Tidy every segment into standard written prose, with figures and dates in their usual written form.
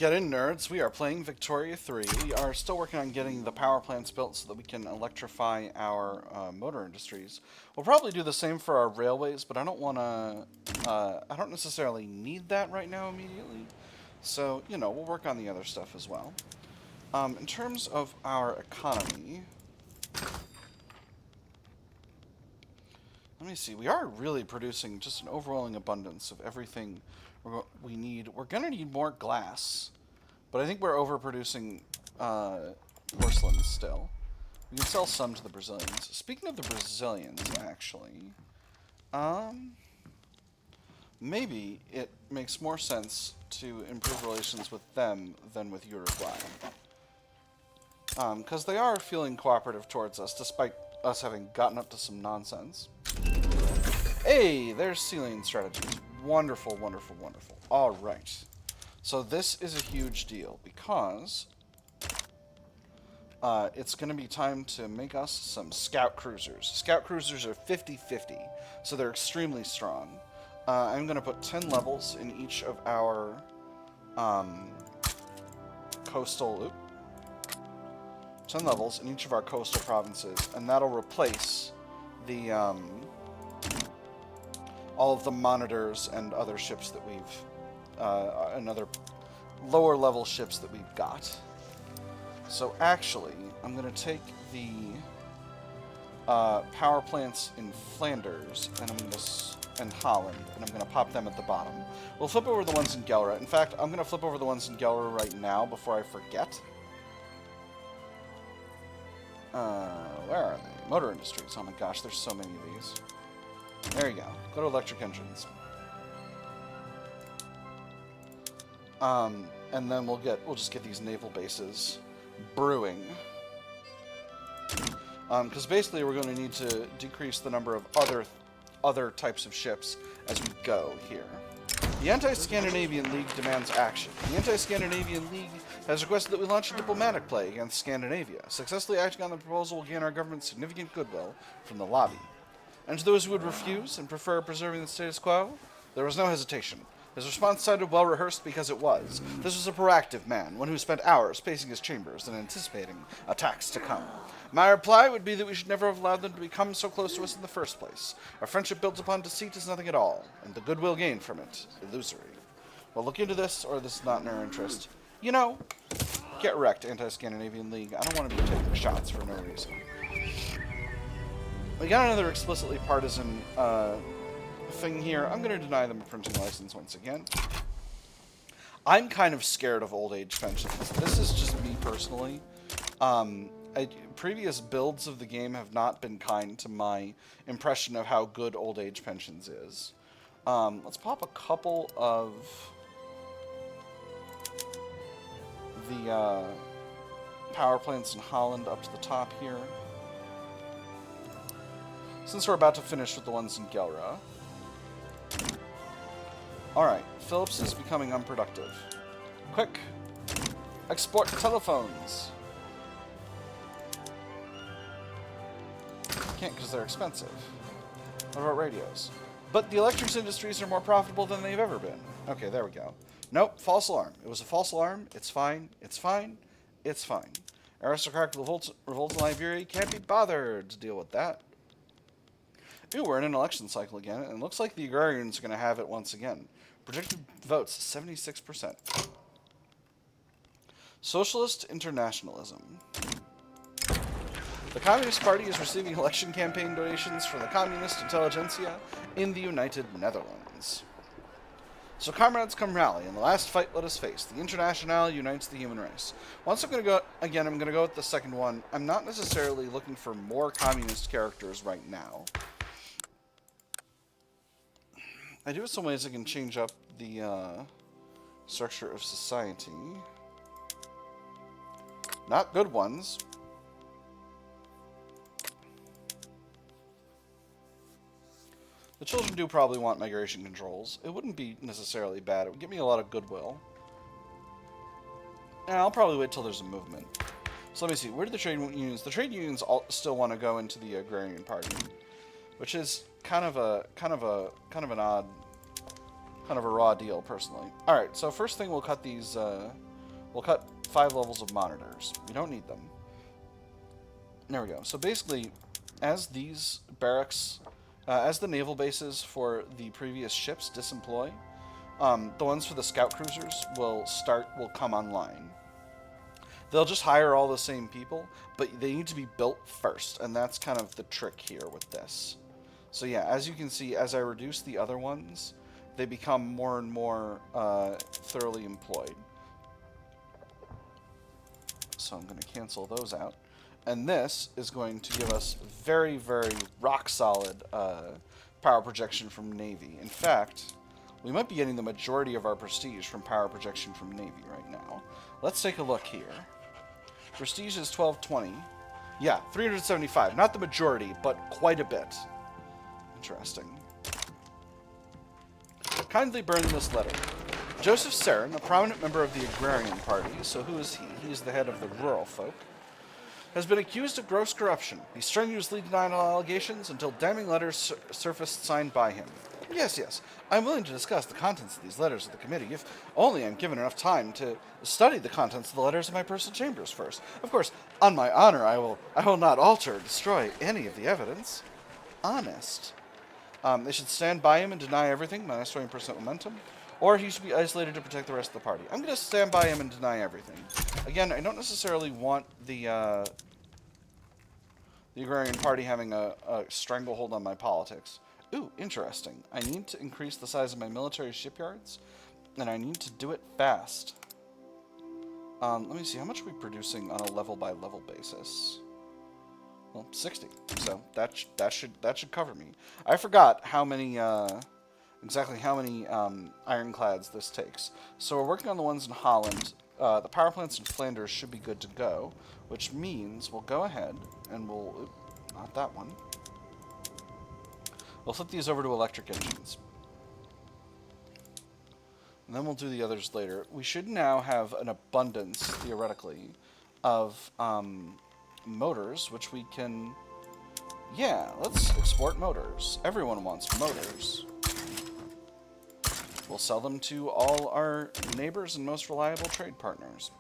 Get in, nerds. We are playing Victoria 3. We are still working on getting the power plants built so that we can electrify our motor industries. We'll probably do the same for our railways, but I don't want to... I don't necessarily need that right now immediately. So, you know, we'll work on the other stuff as well. In terms of our economy... Let me see. We are really producing just an overwhelming abundance of everything we need. We're going to need more glass, but I think we're overproducing porcelain still. We can sell some to the Brazilians. Speaking of the Brazilians, actually, maybe it makes more sense to improve relations with them than with Uruguay. Because they are feeling cooperative towards us, despite us having gotten up to some nonsense. Hey, there's sealing strategies. Wonderful, wonderful, wonderful. All right. So this is a huge deal because it's going to be time to make us some scout cruisers. Scout cruisers are 50-50, so they're extremely strong. I'm going to put 10 levels in each of our coastal... 10 levels in each of our coastal provinces, and that'll replace the... all of the monitors and other ships that we've, and other lower level ships that we've got. So actually, I'm going to take the power plants in Flanders and and Holland, and I'm going to pop them at the bottom. We'll flip over the ones in Gelre. In fact, I'm going to flip over the ones in Gelre right now before I forget. Where are they? Motor industries. Oh my gosh, there's so many of these. There you go. Go to electric engines. And then we'll just get these naval bases brewing. Because basically we're going to need to decrease the number of other types of ships as we go here. The Anti-Scandinavian League demands action. The Anti-Scandinavian League has requested that we launch a diplomatic play against Scandinavia. Successfully acting on the proposal will gain our government significant goodwill from the lobby. And to those who would refuse and prefer preserving the status quo, there was no hesitation. His response sounded well rehearsed because it was. This was a proactive man, one who spent hours pacing his chambers and anticipating attacks to come. My reply would be that we should never have allowed them to become so close to us in the first place. Our friendship built upon deceit is nothing at all, and the goodwill gained from it, illusory. Well, look into this, or this is not in our interest. You know, get wrecked, Anti-Scandinavian League. I don't want to be taking shots for no reason. We got another explicitly partisan thing here. I'm going to deny them a printing license once again. I'm kind of scared of old age pensions. This is just me personally. Previous builds of the game have not been kind to my impression of how good old age pensions is. Let's pop a couple of the power plants in Holland up to the top here. Since we're about to finish with the ones in Gelre. Alright, Philips is becoming unproductive. Quick! Export telephones! Can't because they're expensive. What about radios? But the electrics industries are more profitable than they've ever been. Okay, there we go. Nope, false alarm. It was a false alarm. It's fine. It's fine. It's fine. Aristocratic revolt in Liberia can't be bothered to deal with that. Ooh, we're in an election cycle again, and it looks like the agrarians are going to have it once again. Projected votes, 76%. Socialist internationalism. The Communist Party is receiving election campaign donations from the Communist intelligentsia in the United Netherlands. So comrades, come rally. In the last fight, let us face. The Internationale unites the human race. Once I'm going to go, again, I'm going to go with the second one. I'm not necessarily looking for more communist characters right now. I do have some ways I can change up the structure of society. Not good ones. The children do probably want migration controls. It wouldn't be necessarily bad. It would give me a lot of goodwill. And I'll probably wait till there's a movement. So let me see. Where do the trade unions... The trade unions all still want to go into the agrarian party, which is kind of an odd, kind of a raw deal, personally. All right. So first thing, we'll cut these We'll cut 5 levels of monitors. We don't need them. There we go. So basically, as these barracks, as the naval bases for the previous ships disemploy, the ones for the scout cruisers will come online. They'll just hire all the same people, but they need to be built first, and that's kind of the trick here with this. So yeah, as you can see, as I reduce the other ones, they become more and more thoroughly employed. So I'm going to cancel those out. And this is going to give us very, very rock-solid power projection from Navy. In fact, we might be getting the majority of our prestige from power projection from Navy right now. Let's take a look here. Prestige is 1220. Yeah, 375. Not the majority, but quite a bit. Interesting. Kindly burn this letter. Joseph Sarin, a prominent member of the Agrarian Party, so who is he? He is the head of the rural folk, has been accused of gross corruption. He strenuously denied all allegations until damning letters surfaced signed by him. Yes. I'm willing to discuss the contents of these letters with the committee, if only I'm given enough time to study the contents of the letters in my personal chambers first. Of course, on my honor, I will not alter or destroy any of the evidence. Honest. They should stand by him and deny everything, minus 20% momentum, or he should be isolated to protect the rest of the party. I'm going to stand by him and deny everything. Again, I don't necessarily want the Agrarian Party having a stranglehold on my politics. Ooh, interesting. I need to increase the size of my military shipyards, and I need to do it fast. Let me see, how much are we producing on a level-by-level basis? Well, 60. So that should cover me. I forgot how many exactly how many ironclads this takes. So we're working on the ones in Holland. The power plants in Flanders should be good to go, which means we'll go ahead and we'll not that one. We'll flip these over to electric engines. And then we'll do the others later. We should now have an abundance, theoretically, of motors, which we can... Yeah, let's export motors. Everyone wants motors. We'll sell them to all our neighbors and most reliable trade partners.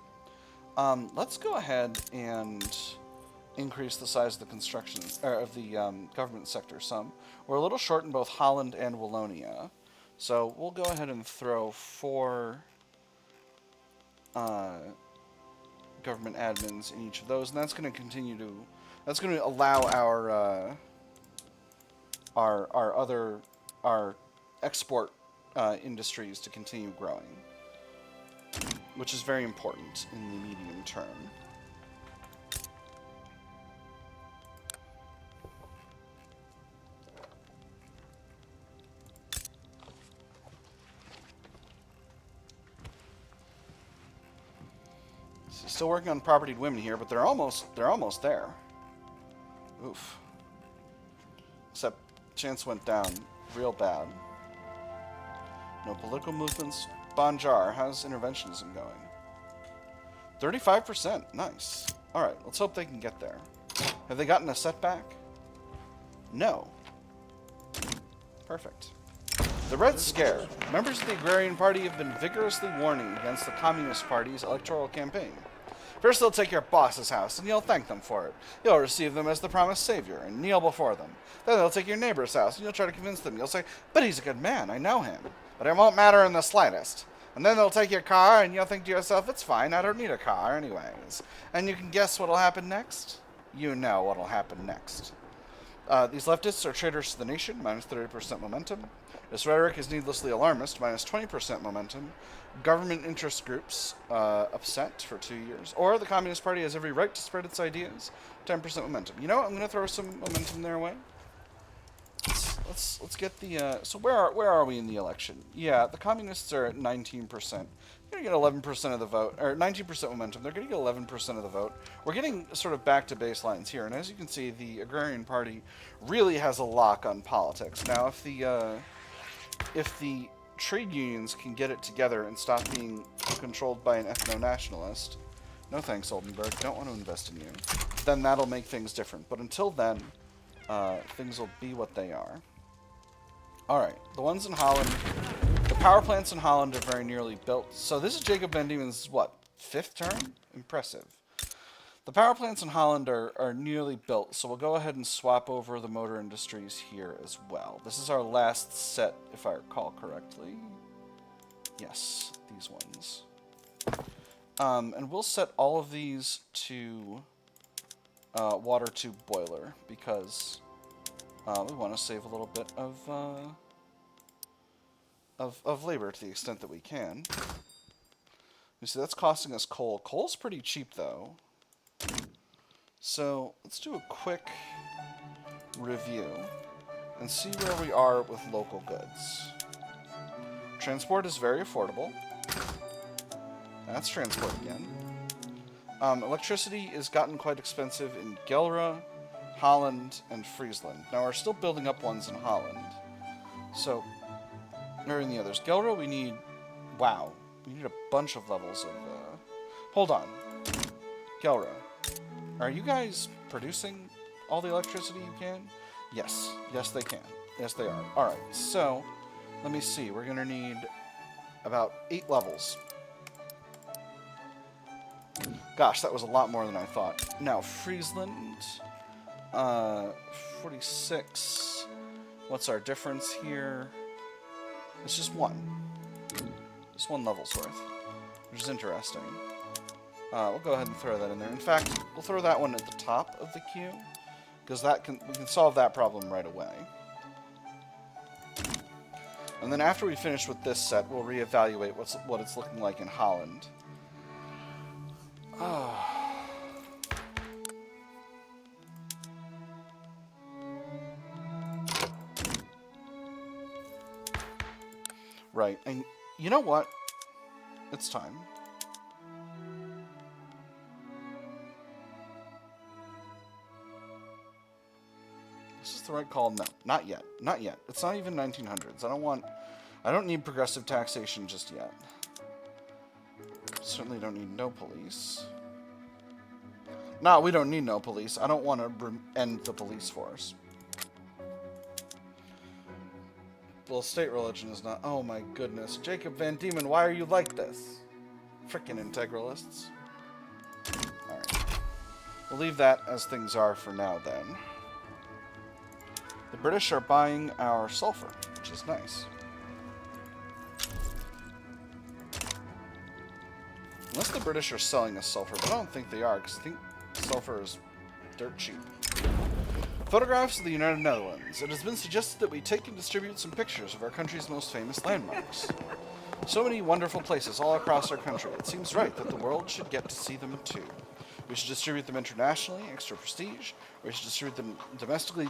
Let's go ahead and increase the size of the construction, of the government sector some. We're a little short in both Holland and Wallonia, so we'll go ahead and throw 4 government admins in each of those, and that's going to continue to, that's going to allow our export industries to continue growing, which is very important in the medium term. Still working on propertied women here, but they're almost there. Oof. Except chance went down real bad. No political movements. Banjar, how's interventionism going? 35%. Nice. Alright, let's hope they can get there. Have they gotten a setback? No. Perfect. The Red Scare. Members of the Agrarian Party have been vigorously warning against the Communist Party's electoral campaign. First they'll take your boss's house, and you'll thank them for it. You'll receive them as the promised savior, and kneel before them. Then they'll take your neighbor's house, and you'll try to convince them. You'll say, but he's a good man, I know him. But it won't matter in the slightest. And then they'll take your car, and you'll think to yourself, it's fine, I don't need a car anyways. And you can guess what'll happen next? You know what'll happen next. These leftists are traitors to the nation, minus 30% momentum. This rhetoric is needlessly alarmist, minus 20% momentum. Government interest groups upset for 2 years. Or the Communist Party has every right to spread its ideas, 10% momentum. You know what? I'm going to throw some momentum their way. Let's get the... so where are we in the election? Yeah, the Communists are at 19%. They're going to get 11% of the vote, or 19% momentum. They're going to get 11% of the vote. We're getting sort of back to baselines here, and as you can see, the Agrarian Party really has a lock on politics. Now, if the trade unions can get it together and stop being controlled by an ethno-nationalist, no thanks, Oldenburg, don't want to invest in you, then that'll make things different. But until then, things will be what they are. Alright, the ones in Holland, the power plants in Holland are very nearly built. So this is Jacob Van Diemen's, what, 5th turn? Impressive. The power plants in Holland are nearly built, so we'll go ahead and swap over the motor industries here as well. This is our last set, if I recall correctly. Yes, these ones. And we'll set all of these to water tube boiler, because we want to save a little bit of labor to the extent that we can. You see, that's costing us coal. Coal's pretty cheap, though. So let's do a quick review and see where we are with local goods. Transport is very affordable. That's transport again. Electricity has gotten quite expensive in Gelre, Holland, and Friesland. Now we're still building up ones in Holland. So, or in the others. Gelre, we need, wow, we need a bunch of levels of, hold on. Gelre. Are you guys producing all the electricity you can? Yes. Yes, they can. Yes, they are. Alright, so, let me see. We're going to need about 8 levels. Gosh, that was a lot more than I thought. Now, Friesland, 46. What's our difference here? It's just 1. Just 1 level's worth, which is interesting. We'll go ahead and throw that in there. In fact, we'll throw that one at the top of the queue, because we can solve that problem right away. And then after we finish with this set, we'll reevaluate what it's looking like in Holland. Right, and you know what? It's time. Is this the right call? No, not yet. Not yet. It's not even 1900s. I don't need progressive taxation just yet. Certainly don't need no police. No, we don't need no police. I don't want to end the police force. Well, state religion is not... Oh my goodness. Jacob Van Diemen, why are you like this? Frickin' integralists. Alright. We'll leave that as things are for now, then. The British are buying our sulfur, which is nice. Unless the British are selling us sulfur, but I don't think they are, because I think sulfur is dirt cheap. Photographs of the United Netherlands. It has been suggested that we take and distribute some pictures of our country's most famous landmarks. So many wonderful places all across our country. It seems right that the world should get to see them too. We should distribute them internationally, extra prestige. We should distribute them domestically.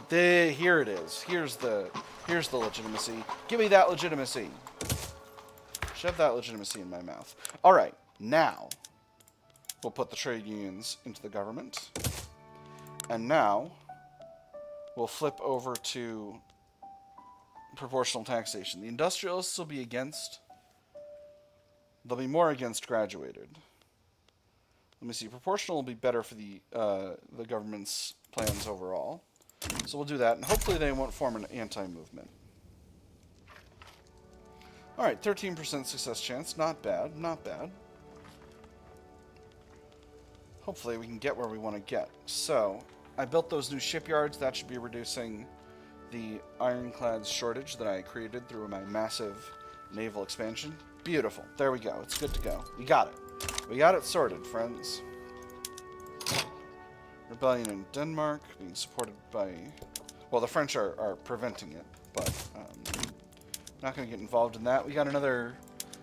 Here it is. Here's the legitimacy. Give me that legitimacy. Shove that legitimacy in my mouth. All right, now we'll put the trade unions into the government, and now we'll flip over to proportional taxation. The industrialists will be against. They'll be more against graduated. Let me see. Proportional will be better for the government's plans overall. So we'll do that, and hopefully they won't form an anti-movement. All right, 13% success chance. Not bad. Not bad. Hopefully we can get where we want to get. So I built those new shipyards. That should be reducing the ironclad shortage that I created through my massive naval expansion. Beautiful. There we go. It's good to go. We got it. We got it sorted, friends. Rebellion in Denmark, being supported by... Well, the French are preventing it, but not going to get involved in that. We got another...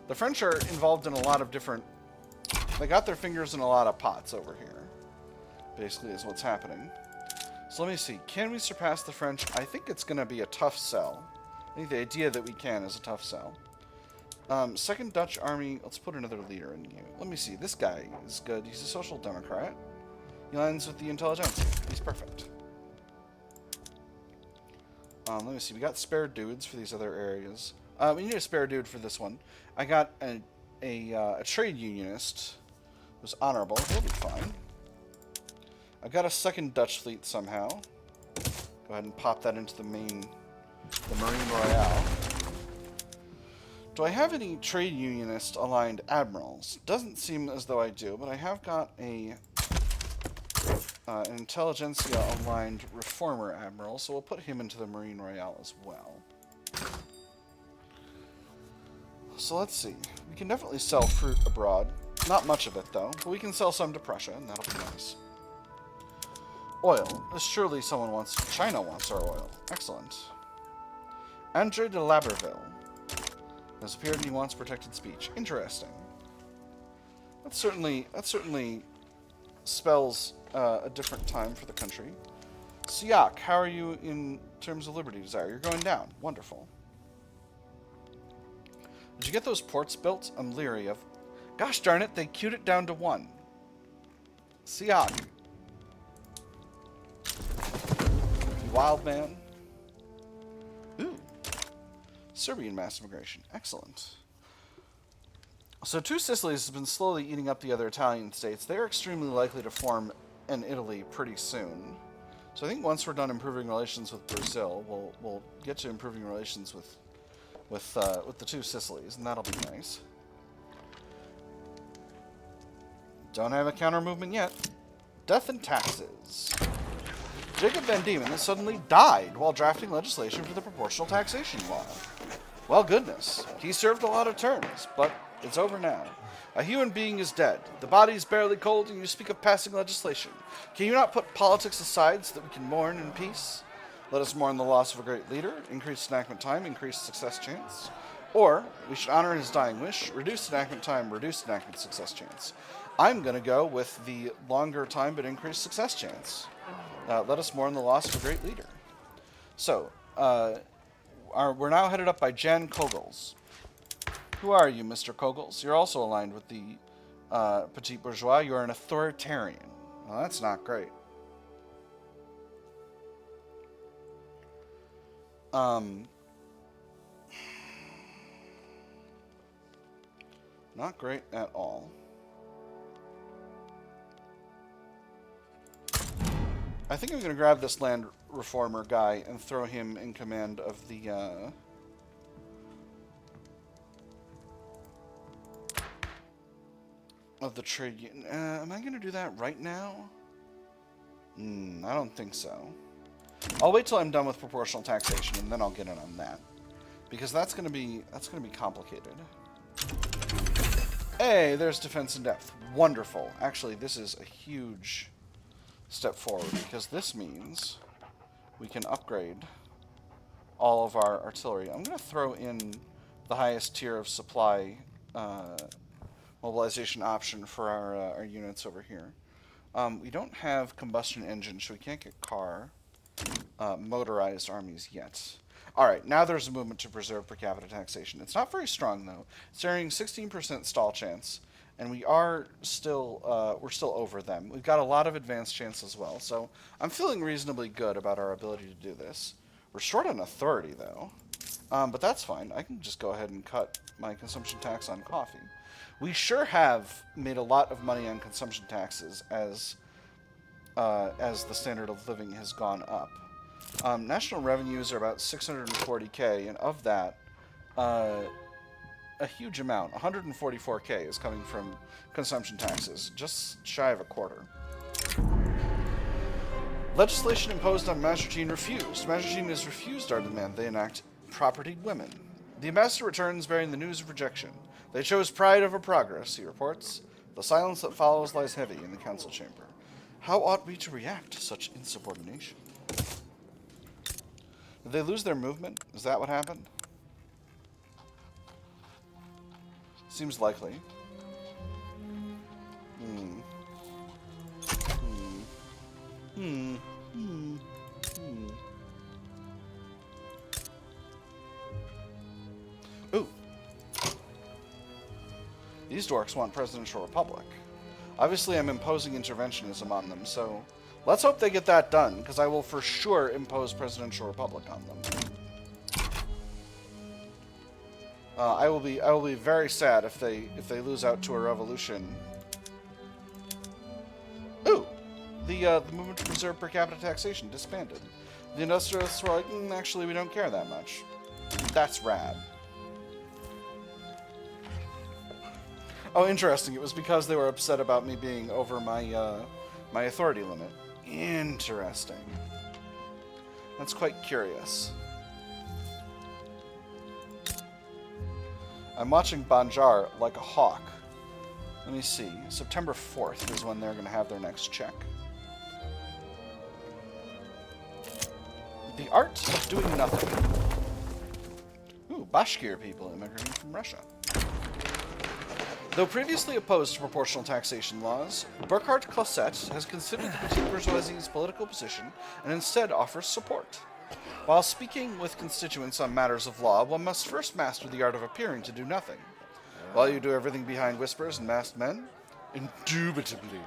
The French are involved in a lot of different... They got their fingers in a lot of pots over here, basically, is what's happening. So let me see. Can we surpass the French? I think it's going to be a tough sell. I think the idea that we can is a tough sell. Second Dutch Army. Let's put another leader in you. Let me see. This guy is good. He's a social democrat. He aligns with the intelligentsia. He's perfect. Let me see. We got spare dudes for these other areas. We need a spare dude for this one. I got a trade unionist who's honorable. He'll be fine. I've got a second Dutch fleet somehow. Go ahead and pop that into the Marine Royale. Do I have any trade unionist aligned admirals? Doesn't seem as though I do, but I have got a an intelligentsia aligned reformer admiral, so we'll put him into the Marine Royale as well. So let's see. We can definitely sell fruit abroad. Not much of it, though, but we can sell some to Prussia, and that'll be nice. Oil. Surely someone wants... China wants our oil. Excellent. Andre de Laberville has appeared and he wants protected speech. Interesting. That certainly spells a different time for the country. Siak, how are you in terms of liberty desire? You're going down. Wonderful. Did you get those ports built? I'm leery of... Gosh darn it, they queued it down to 1. Siak. You wild man. Ooh. Serbian mass immigration. Excellent. So two Sicilies has been slowly eating up the other Italian states. They are extremely likely to form an Italy pretty soon. So I think once we're done improving relations with Brazil, we'll get to improving relations with the two Sicilies, and that'll be nice. Don't have a counter movement yet. Death and taxes. Jacob Van Diemen has suddenly died while drafting legislation for the proportional taxation law. Well, goodness. He served a lot of terms, but it's over now. A human being is dead. The body is barely cold, and you speak of passing legislation. Can you not put politics aside so that we can mourn in peace? Let us mourn the loss of a great leader, increase enactment time, increase success chance. Or, we should honor his dying wish, reduce enactment time, reduce enactment success chance. I'm going to go with the longer time but increased success chance. Let us mourn the loss of a great leader. So, we're now headed up by Jan Cogels. Who are you, Mr. Cogels? You're also aligned with the petit bourgeois. You're an authoritarian. Well, that's not great. Not great at all. I think I'm going to grab this land reformer guy and throw him in command of the trade union. Am I going to do that right now? I don't think so. I'll wait till I'm done with proportional taxation and then I'll get in on that, because that's going to be complicated. Hey, there's defense in depth. Wonderful. Actually, this is a huge step forward, because this means we can upgrade all of our artillery. I'm going to throw in the highest tier of supply mobilization option for our units over here. We don't have combustion engine, so we can't get car motorized armies yet. Alright, now there's a movement to preserve per capita taxation. It's not very strong, though. It's carrying 16% stall chance, and we are still, we're still over them. We've got a lot of advanced chance as well, so I'm feeling reasonably good about our ability to do this. We're short on authority, though, but that's fine. I can just go ahead and cut my consumption tax on coffee. We sure have made a lot of money on consumption taxes as the standard of living has gone up. National revenues are about 640K, and of that, a huge amount, 144K, is coming from consumption taxes, just shy of a quarter. Legislation imposed on Mazarine refused. Mazarine has refused our demand they enact propertied women. The ambassador returns bearing the news of rejection. They chose pride over progress, he reports. The silence that follows lies heavy in the council chamber. How ought we to react to such insubordination? Did they lose their movement? Is that what happened? Seems likely. Ooh. These dorks want presidential republic. Obviously, I'm imposing interventionism on them, so let's hope they get that done, because I will for sure impose presidential republic on them. I will be very sad if they lose out to a revolution. Ooh, the movement to preserve per capita taxation disbanded. The industrialists were like, actually, we don't care that much. That's rad. Oh, interesting. It was because they were upset about me being over my my authority limit. Interesting. That's quite curious. I'm watching Banjar like a hawk. Let me see. September 4th is when they're going to have their next check. The art of doing nothing. Ooh, Bashkir people immigrating from Russia. Though previously opposed to proportional taxation laws, Burkhard Closet has considered the petite bourgeoisie's political position and instead offers support. While speaking with constituents on matters of law, one must first master the art of appearing to do nothing. While you do everything behind whispers and masked men? Indubitably.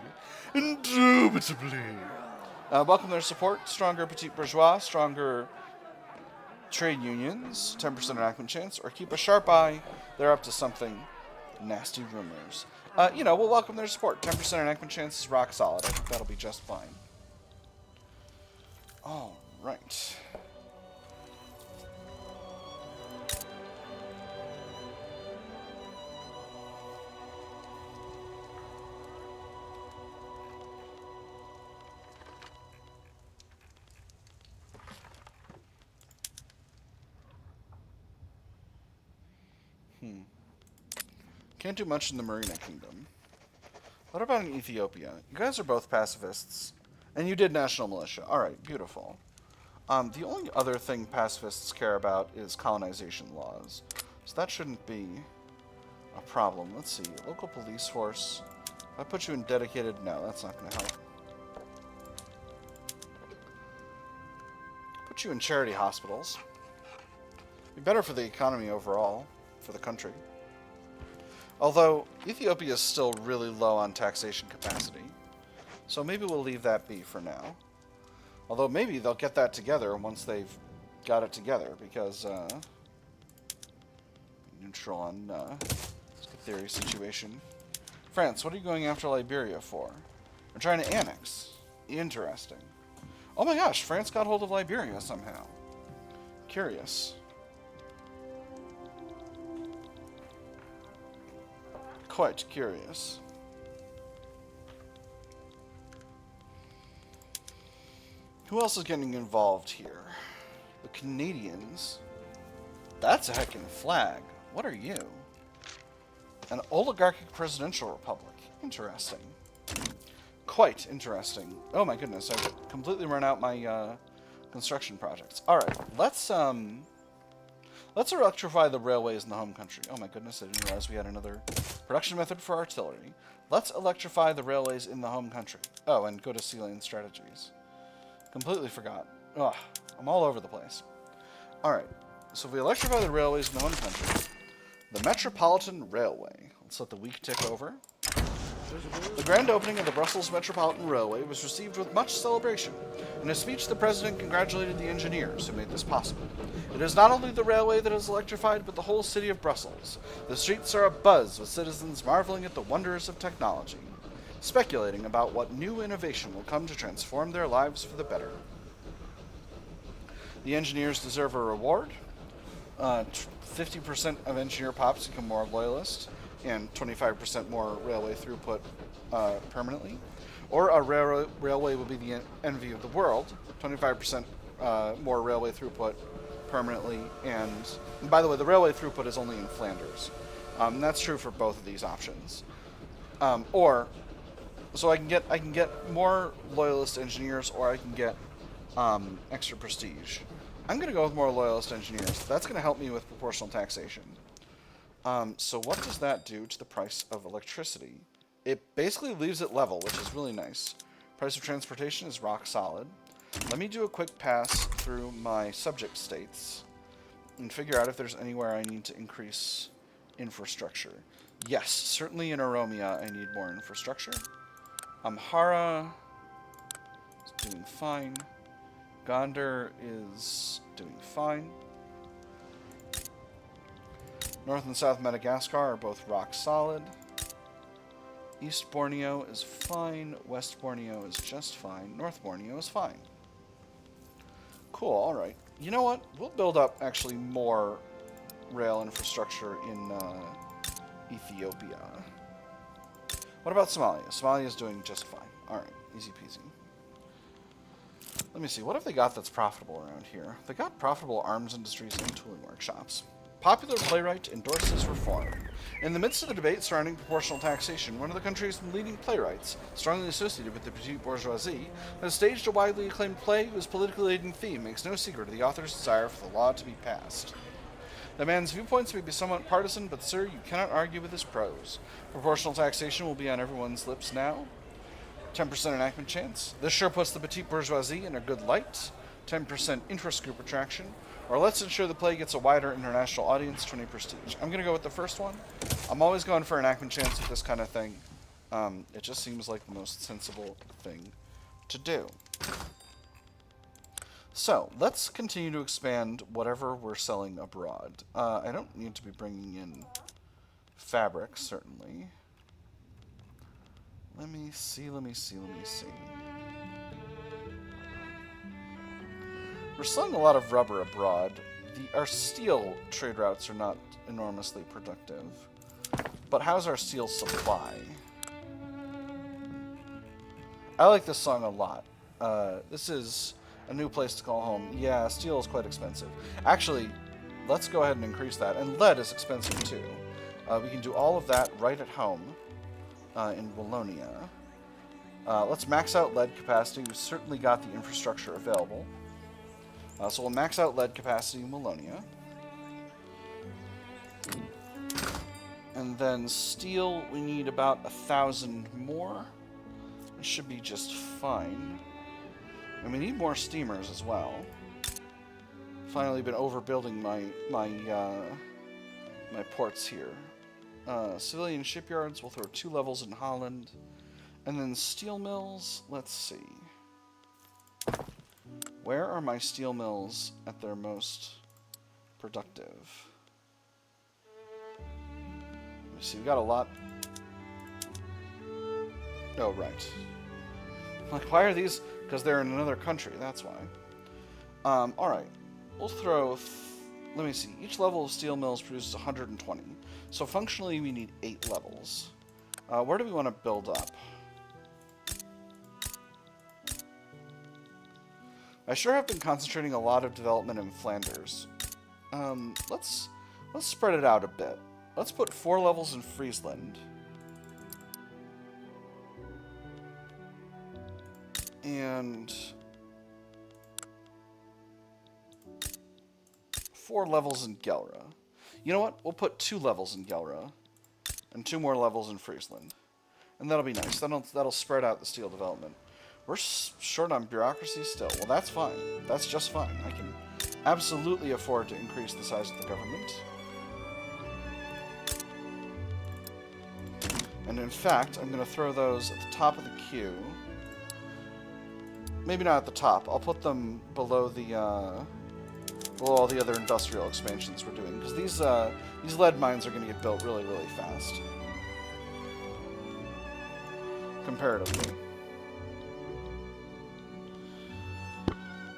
Indubitably. Welcome their support. Stronger petite bourgeois, stronger trade unions, 10% enactment chance, or keep a sharp eye. They're up to something. Nasty rumors. We'll welcome their support. 10% enactment chance is rock solid. I think that'll be just fine. All right. Can't do much in the Marina Kingdom. What about in Ethiopia? You guys are both pacifists. And you did national militia. Alright, beautiful. The only other thing pacifists care about is colonization laws. So that shouldn't be a problem. Let's see. Local police force. If I put you in dedicated... No, that's not going to help. Put you in charity hospitals. Be better for the economy overall. For the country. Although, Ethiopia is still really low on taxation capacity. So maybe we'll leave that be for now. Although maybe they'll get that together once they've got it together, because, neutral on, theory situation. France, what are you going after Liberia for? We're trying to annex. Interesting. Oh my gosh, France got hold of Liberia somehow. Curious. Quite curious. Who else is getting involved here? The Canadians. That's a heckin' flag. What are you? An oligarchic presidential republic. Interesting. Quite interesting. Oh my goodness, I've completely run out my construction projects. Alright, let's electrify the railways in the home country. Oh my goodness, I didn't realize we had another production method for artillery. Let's electrify the railways in the home country. Oh, and go to sea lane strategies. Completely forgot. Ugh, I'm all over the place. Alright, so if we electrify the railways in the home country, the Metropolitan Railway. Let's let the week tick over. The grand opening of the Brussels Metropolitan Railway was received with much celebration. In a speech, the President congratulated the engineers who made this possible. It is not only the railway that is electrified, but the whole city of Brussels. The streets are abuzz with citizens marveling at the wonders of technology, speculating about what new innovation will come to transform their lives for the better. The engineers deserve a reward. 50% of engineer pops become more loyalist, and 25% more railway throughput permanently. Or a railway will be the envy of the world. 25% more railway throughput permanently. And by the way, the railway throughput is only in Flanders. That's true for both of these options. So I can get more loyalist engineers, or I can get extra prestige. I'm going to go with more loyalist engineers. That's going to help me with proportional taxation. So what does that do to the price of electricity? It basically leaves it level, which is really nice. Price of transportation is rock solid. Let me do a quick pass through my subject states and figure out if there's anywhere I need to increase infrastructure. Yes, certainly in Oromia I need more infrastructure. Amhara is doing fine. Gondar is doing fine. North and South Madagascar are both rock solid. East Borneo is fine. West Borneo is just fine. North Borneo is fine. Cool, alright. You know what? We'll build up actually more rail infrastructure in Ethiopia. What about Somalia? Somalia is doing just fine. Alright, easy peasy. Let me see, what have they got that's profitable around here? They got profitable arms industries and tooling workshops. Popular playwright endorses reform. In the midst of the debate surrounding proportional taxation, one of the country's leading playwrights, strongly associated with the petite bourgeoisie, has staged a widely acclaimed play whose politically laden theme makes no secret of the author's desire for the law to be passed. The man's viewpoints may be somewhat partisan, but sir, you cannot argue with his prose. Proportional taxation will be on everyone's lips now. 10% enactment chance. This sure puts the petite bourgeoisie in a good light. 10% interest group attraction. Or let's ensure the play gets a wider international audience, 20 prestige. I'm going to go with the first one. I'm always going for enactment chance with this kind of thing. It just seems like the most sensible thing to do. So, let's continue to expand whatever we're selling abroad. I don't need to be bringing in fabric, certainly. Let me see. We're selling a lot of rubber abroad. Our steel trade routes are not enormously productive. But how's our steel supply? I like this song a lot. This is a new place to call home. Yeah, steel is quite expensive. Actually, let's go ahead and increase that. And lead is expensive too. We can do all of that right at home in Wallonia. Let's max out lead capacity. We've certainly got the infrastructure available. So we'll max out lead capacity in Wallonia. And then steel, we need about 1,000 more. It should be just fine. And we need more steamers as well. Finally been overbuilding my ports here. Civilian shipyards, we'll throw 2 levels in Holland. And then steel mills, let's see. Where are my steel mills at their most productive? Let me see, we got a lot. Oh, right. Like, why are these? Because they're in another country, that's why. Alright. We'll throw... let me see. Each level of steel mills produces 120. So functionally, we need 8 levels. Where do we want to build up? I sure have been concentrating a lot of development in Flanders. Let's spread it out a bit. Let's put 4 levels in Friesland. And 4 levels in Gelre. You know what? We'll put 2 levels in Gelre and 2 more levels in Friesland. And that'll be nice. That'll spread out the steel development. We're short on bureaucracy still. Well, that's fine. That's just fine. I can absolutely afford to increase the size of the government. And in fact, I'm going to throw those at the top of the queue. Maybe not at the top. I'll put them below the below all the other industrial expansions we're doing, because these lead mines are going to get built really, really fast. Comparatively.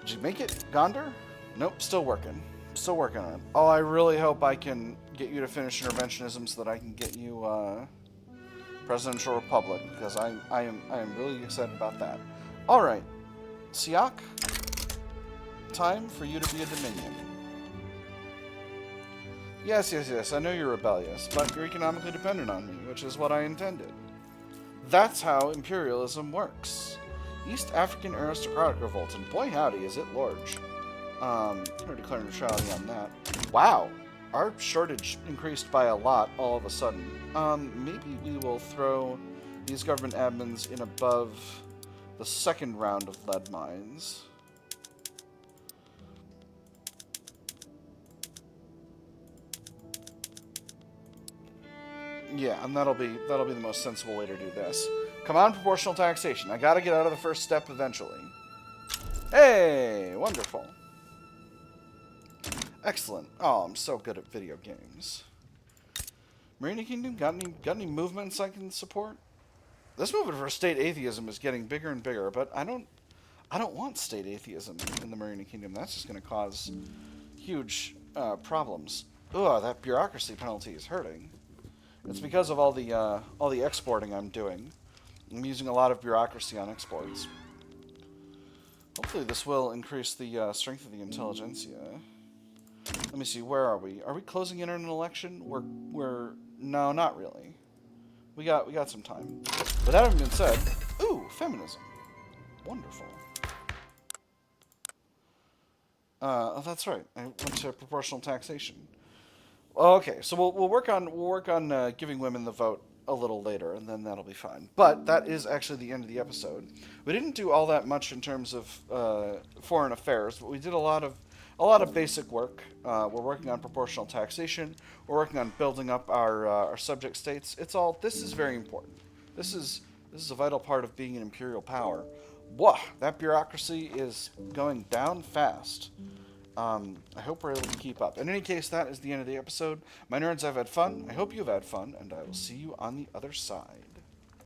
Did you make it, Gondar? Nope, still working. Still working on it. Oh, I really hope I can get you to finish interventionism so that I can get you Presidential Republic, because I am really excited about that. Alright. Siak, time for you to be a Dominion. Yes, I know you're rebellious, but you're economically dependent on me, which is what I intended. That's how imperialism works. East African aristocratic revolt, and boy howdy is it large. I'm going to declare neutrality on that. Wow, our shortage increased by a lot all of a sudden. Maybe we will throw these government admins in above the second round of lead mines. Yeah, and that'll be the most sensible way to do this. Come on, proportional taxation. I gotta get out of the first step eventually. Hey, wonderful. Excellent. Oh, I'm so good at video games. Marina Kingdom, got any movements I can support? This movement for state atheism is getting bigger and bigger, but I don't want state atheism in the Marina Kingdom. That's just going to cause huge problems. Ugh, that bureaucracy penalty is hurting. It's because of all the exporting I'm doing. I'm using a lot of bureaucracy on exports. Hopefully this will increase the strength of the intelligentsia. Let me see, where are we? Are we closing in on an election? No, not really. We got some time. But that having been said, ooh, feminism. Wonderful. Oh, that's right. I went to proportional taxation. Okay, so we'll work on giving women the vote a little later, and then that'll be fine. But that is actually the end of the episode. We didn't do all that much in terms of foreign affairs, but we did a lot of basic work. We're working on proportional taxation. We're working on building up our subject states. This is very important. This is a vital part of being an imperial power. Whoa, that bureaucracy is going down fast. I hope we're able to keep up. In any case, that is the end of the episode. My nerds, I've had fun. I hope you've had fun, and I will see you on the other side.